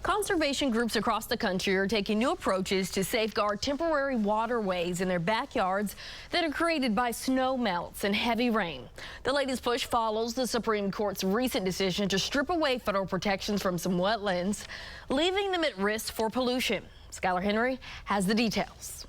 Conservation groups across the country are taking new approaches to safeguard temporary waterways in their backyards that are created by snow melts and heavy rain. The latest push follows the Supreme Court's recent decision to strip away federal protections from some wetlands, leaving them at risk for pollution. Skylar Henry has the details.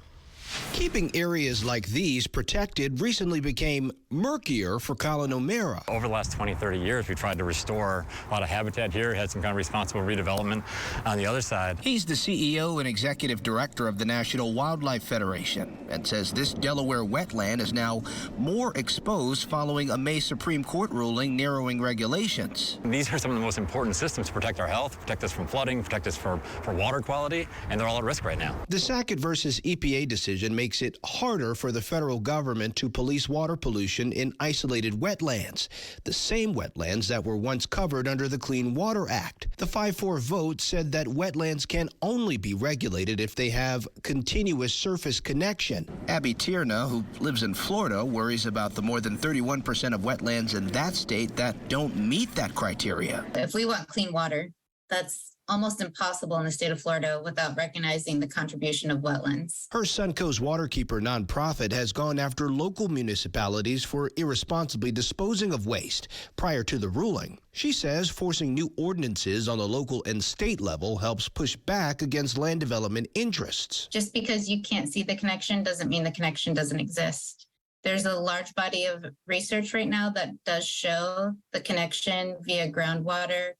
Keeping areas like these protected recently became murkier for Collin O'Mara. Over the last 20, 30 years, we tried to restore a lot of habitat here, had some kind of responsible redevelopment on the other side. He's the CEO and executive director of the National Wildlife Federation and says this Delaware wetland is now more exposed following a May Supreme Court ruling narrowing regulations. These are some of the most important systems to protect our health, protect us from flooding, protect us for water quality, and they're all at risk right now. The Sackett versus EPA decision makes it harder for the federal government to police water pollution in isolated wetlands, the same wetlands that were once covered under the Clean Water Act. The 5-4 vote said that wetlands can only be regulated if they have continuous surface connection. Abby Tierna, who lives in Florida, worries about the more than 31% of wetlands in that state that don't meet that criteria. If we want clean water, that's almost impossible in the state of Florida without recognizing the contribution of wetlands. Her Suncoast Waterkeeper nonprofit has gone after local municipalities for irresponsibly disposing of waste prior to the ruling. She says forcing new ordinances on the local and state level helps push back against land development interests. Just because you can't see the connection doesn't mean the connection doesn't exist. There's a large body of research right now that does show the connection via groundwater,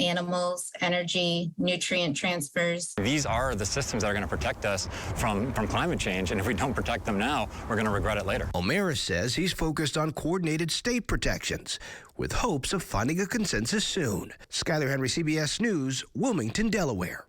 animals, energy, nutrient transfers. These are the systems that are going to protect us from climate change, and if we don't protect them now, we're going to regret it later. O'Mara says he's focused on coordinated state protections with hopes of finding a consensus soon. Skylar Henry, CBS News, Wilmington, Delaware.